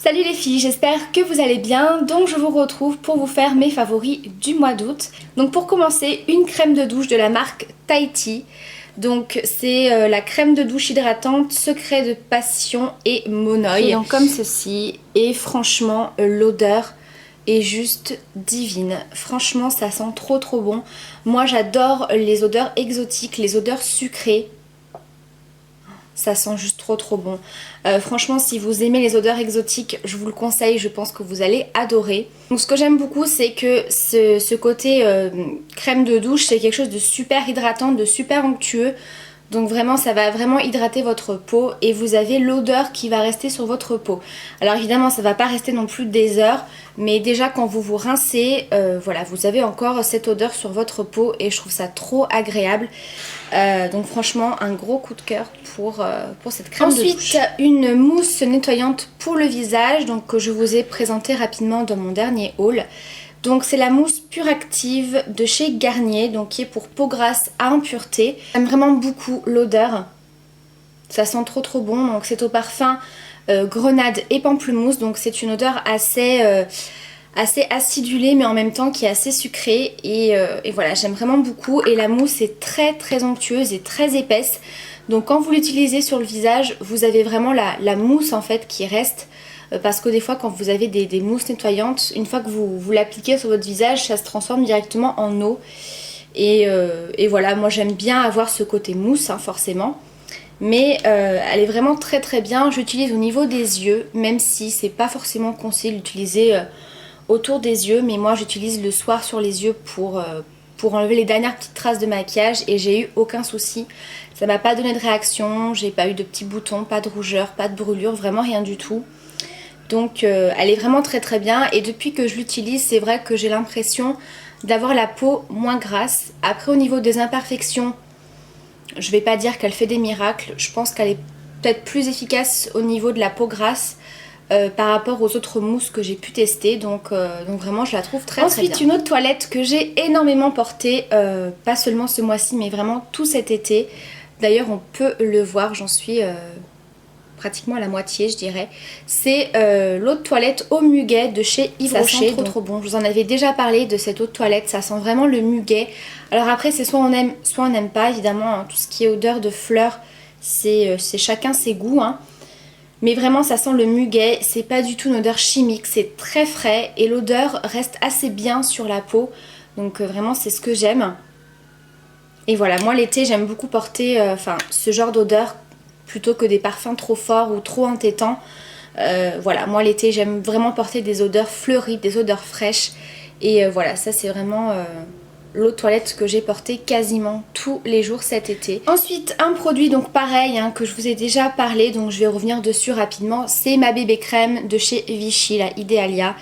Salut les filles, j'espère que vous allez bien. Donc je vous retrouve pour vous faire mes favoris du mois d'août. Donc pour commencer, une crème de douche de la marque Tahiti. Donc c'est la crème de douche hydratante Secret de Passion et Monoï. Donc comme ceci, et franchement l'odeur est juste divine. Franchement ça sent trop bon. Moi j'adore les odeurs exotiques, les odeurs sucrées. Ça sent juste trop bon. Franchement, si vous aimez les odeurs exotiques, je vous le conseille, je pense que vous allez adorer. Donc ce que j'aime beaucoup, c'est que ce côté crème de douche, c'est quelque chose de super hydratant, de super onctueux. Donc vraiment, ça va vraiment hydrater votre peau et vous avez l'odeur qui va rester sur votre peau. Alors évidemment, ça va pas rester non plus des heures, mais déjà quand vous vous rincez, voilà, vous avez encore cette odeur sur votre peau et je trouve ça trop agréable. Donc franchement, un gros coup de cœur pour cette crème de douche. Ensuite, une mousse nettoyante pour le visage, donc que je vous ai présenté rapidement dans mon dernier haul. Donc c'est la mousse Pure Active de chez Garnier, donc qui est pour peau grasse à impureté. J'aime vraiment beaucoup l'odeur, ça sent trop bon. Donc c'est au parfum grenade et pamplemousse, donc c'est une odeur assez acidulée mais en même temps qui est assez sucrée et voilà, j'aime vraiment beaucoup. Et la mousse est très onctueuse et très épaisse, donc quand vous l'utilisez sur le visage, vous avez vraiment la mousse en fait qui reste. Parce que des fois quand vous avez des mousses nettoyantes, une fois que vous l'appliquez sur votre visage, ça se transforme directement en eau. Et voilà, moi j'aime bien avoir ce côté mousse hein, forcément. Mais elle est vraiment très bien. J'utilise au niveau des yeux, même si c'est pas forcément conseillé d'utiliser autour des yeux. Mais moi j'utilise le soir sur les yeux pour enlever les dernières petites traces de maquillage. Et j'ai eu aucun souci. Ça m'a pas donné de réaction, j'ai pas eu de petits boutons, pas de rougeur, pas de brûlure, vraiment rien du tout. Donc elle est vraiment très bien et depuis que je l'utilise, c'est vrai que j'ai l'impression d'avoir la peau moins grasse. Après au niveau des imperfections, je vais pas dire qu'elle fait des miracles. Je pense qu'elle est peut-être plus efficace au niveau de la peau grasse par rapport aux autres mousses que j'ai pu tester. Donc vraiment je la trouve très bien. Ensuite une autre toilette que j'ai énormément portée, pas seulement ce mois-ci mais vraiment tout cet été. D'ailleurs on peut le voir, j'en suis... pratiquement à la moitié je dirais. C'est l'eau de toilette au muguet de chez Yves Rocher. Ça sent trop bon. Je vous en avais déjà parlé de cette eau de toilette, ça sent vraiment le muguet. Alors après c'est soit on aime soit on n'aime pas évidemment, hein. Tout ce qui est odeur de fleurs c'est chacun ses goûts hein. Mais vraiment ça sent le muguet, c'est pas du tout une odeur chimique, c'est très frais et l'odeur reste assez bien sur la peau. Donc vraiment c'est ce que j'aime. Et voilà, moi l'été j'aime beaucoup porter ce genre d'odeur plutôt que des parfums trop forts ou trop entêtants. Voilà, moi l'été j'aime vraiment porter des odeurs fleuries, des odeurs fraîches. Et voilà, ça c'est vraiment l'eau de toilette que j'ai portée quasiment tous les jours cet été. Ensuite un produit donc pareil hein, que je vous ai déjà parlé, donc je vais revenir dessus rapidement. C'est ma bébé crème de chez Vichy, la Idealia,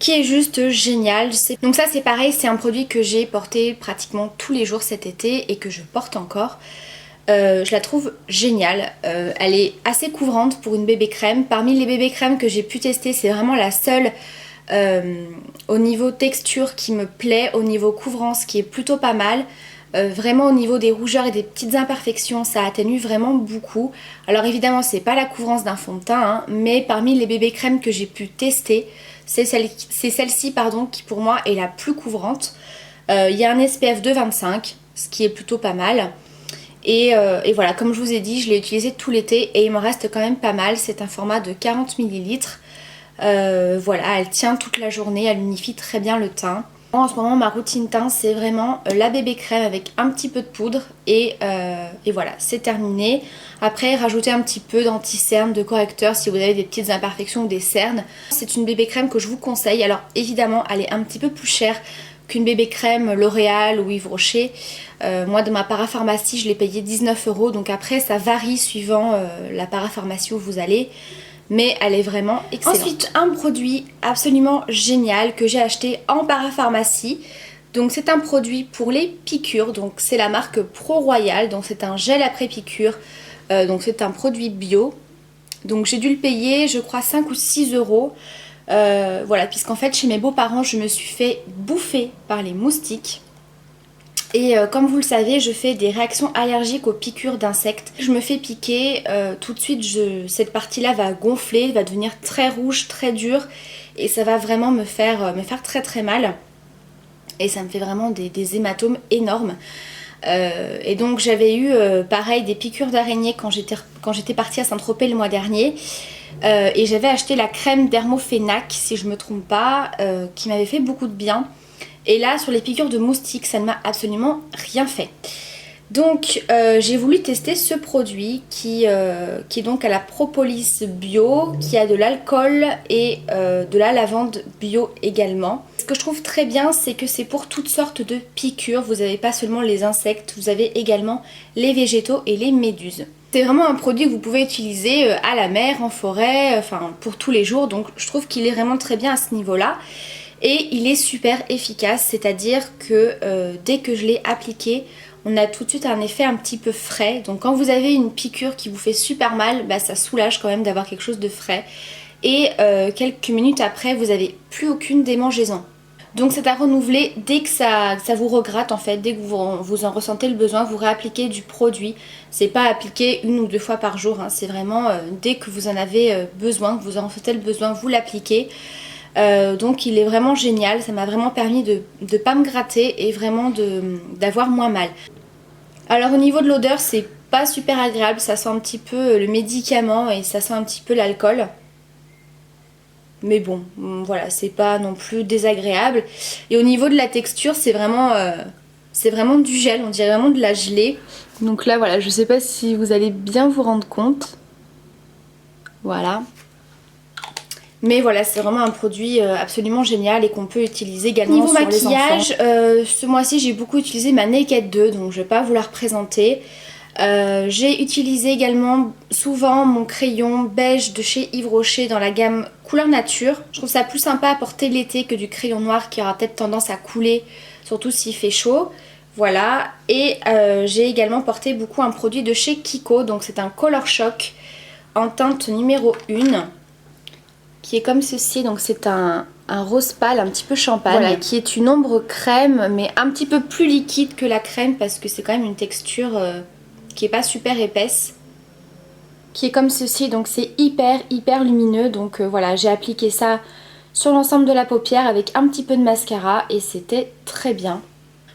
qui est juste génial. Donc ça c'est pareil, c'est un produit que j'ai porté pratiquement tous les jours cet été et que je porte encore. Je la trouve géniale, elle est assez couvrante pour une bébé crème. Parmi les bébés crèmes que j'ai pu tester, c'est vraiment la seule au niveau texture qui me plaît, au niveau couvrance qui est plutôt pas mal. Vraiment au niveau des rougeurs et des petites imperfections, ça atténue vraiment beaucoup. Alors évidemment c'est pas la couvrance d'un fond de teint hein, mais parmi les bébés crèmes que j'ai pu tester, c'est celle-ci pardon, qui pour moi est la plus couvrante. Il y a un SPF de 25, ce qui est plutôt pas mal. Et voilà, comme je vous ai dit, je l'ai utilisé tout l'été et il me reste quand même pas mal. C'est un format de 40 ml. Voilà, elle tient toute la journée, elle unifie très bien le teint. En ce moment, ma routine teint, c'est vraiment la bébé crème avec un petit peu de poudre et voilà, c'est terminé. Après, rajouter un petit peu d'anti-cerne, de correcteur si vous avez des petites imperfections ou des cernes. C'est une bébé crème que je vous conseille. Alors évidemment, elle est un petit peu plus chère qu'une bébé crème L'Oréal ou Yves Rocher. Moi de ma parapharmacie je l'ai payé 19 €, donc après ça varie suivant la parapharmacie où vous allez, mais elle est vraiment excellente. Ensuite un produit absolument génial que j'ai acheté en parapharmacie, donc c'est un produit pour les piqûres, donc c'est la marque Pro Royal, donc c'est un gel après piqûre, donc c'est un produit bio, donc j'ai dû le payer je crois 5 ou 6 €. Voilà, puisqu'en fait chez mes beaux-parents je me suis fait bouffer par les moustiques. Et comme vous le savez, je fais des réactions allergiques aux piqûres d'insectes. Je me fais piquer, tout de suite cette partie-là va gonfler, va devenir très rouge, très dure et ça va vraiment me faire très très mal. Et ça me fait vraiment des hématomes énormes. Et donc j'avais eu pareil des piqûres d'araignée quand j'étais partie à Saint-Tropez le mois dernier. Et j'avais acheté la crème Dermophénac, si je me trompe pas, qui m'avait fait beaucoup de bien. Et là, sur les piqûres de moustiques, ça ne m'a absolument rien fait. Donc, j'ai voulu tester ce produit qui est donc à la propolis bio, qui a de l'alcool et de la lavande bio également. Ce que je trouve très bien, c'est que c'est pour toutes sortes de piqûres. Vous n'avez pas seulement les insectes, vous avez également les végétaux et les méduses. C'est vraiment un produit que vous pouvez utiliser à la mer, en forêt, enfin pour tous les jours. Donc, je trouve qu'il est vraiment très bien à ce niveau-là. Et il est super efficace, c'est-à-dire que dès que je l'ai appliqué, on a tout de suite un effet un petit peu frais. Donc quand vous avez une piqûre qui vous fait super mal, bah, ça soulage quand même d'avoir quelque chose de frais. Et quelques minutes après, vous n'avez plus aucune démangeaison. Donc c'est à renouveler dès que ça vous regratte en fait, dès que vous en ressentez le besoin, vous réappliquez du produit. C'est pas appliquer 1 ou 2 fois par jour, hein. C'est vraiment dès que vous en avez besoin, que vous en ressentez le besoin, vous l'appliquez. Donc il est vraiment génial, ça m'a vraiment permis de ne pas me gratter et vraiment d'avoir moins mal. Alors au niveau de l'odeur, c'est pas super agréable, ça sent un petit peu le médicament et ça sent un petit peu l'alcool. Mais bon, voilà, c'est pas non plus désagréable. Et au niveau de la texture, c'est vraiment du gel, on dirait vraiment de la gelée. Donc là voilà, je sais pas si vous allez bien vous rendre compte. Voilà. Mais voilà, c'est vraiment un produit absolument génial et qu'on peut utiliser également sur les enfants. Niveau maquillage, ce mois-ci j'ai beaucoup utilisé ma Naked 2, donc je vais pas vous la représenter. J'ai utilisé également souvent mon crayon beige de chez Yves Rocher dans la gamme couleur nature. Je trouve ça plus sympa à porter l'été que du crayon noir qui aura peut-être tendance à couler, surtout s'il fait chaud. Voilà, et j'ai également porté beaucoup un produit de chez Kiko, donc c'est un Color Shock en teinte numéro 1. Qui est comme ceci, donc c'est un rose pâle un petit peu champagne, voilà, qui est une ombre crème mais un petit peu plus liquide que la crème parce que c'est quand même une texture qui est pas super épaisse, qui est comme ceci, donc c'est hyper lumineux. Donc voilà, j'ai appliqué ça sur l'ensemble de la paupière avec un petit peu de mascara et c'était très bien.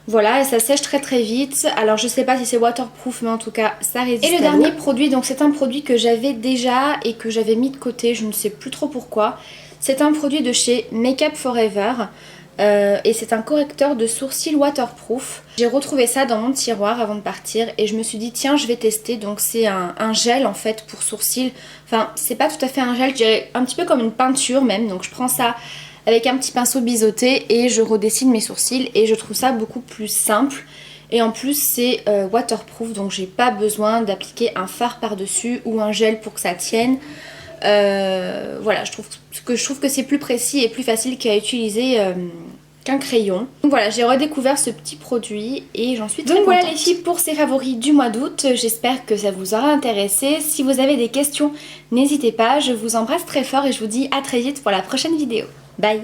Voilà, et ça sèche très vite. Alors je sais pas si c'est waterproof, mais en tout cas ça résiste. Et le dernier produit, donc c'est un produit que j'avais déjà et que j'avais mis de côté, je ne sais plus trop pourquoi. C'est un produit de chez Make Up Forever et c'est un correcteur de sourcils waterproof. J'ai retrouvé ça dans mon tiroir avant de partir et je me suis dit tiens, je vais tester. Donc c'est un gel en fait pour sourcils. Enfin c'est pas tout à fait un gel, je dirais un petit peu comme une peinture même. Donc je prends ça avec un petit pinceau biseauté et je redessine mes sourcils et je trouve ça beaucoup plus simple. Et en plus c'est waterproof, donc j'ai pas besoin d'appliquer un fard par dessus ou un gel pour que ça tienne. Voilà, je trouve que c'est plus précis et plus facile qu'à utiliser qu'un crayon. Donc voilà, j'ai redécouvert ce petit produit et j'en suis très contente. Donc voilà les filles pour ces favoris du mois d'août, j'espère que ça vous aura intéressé. Si vous avez des questions, n'hésitez pas, je vous embrasse très fort et je vous dis à très vite pour la prochaine vidéo. Bye!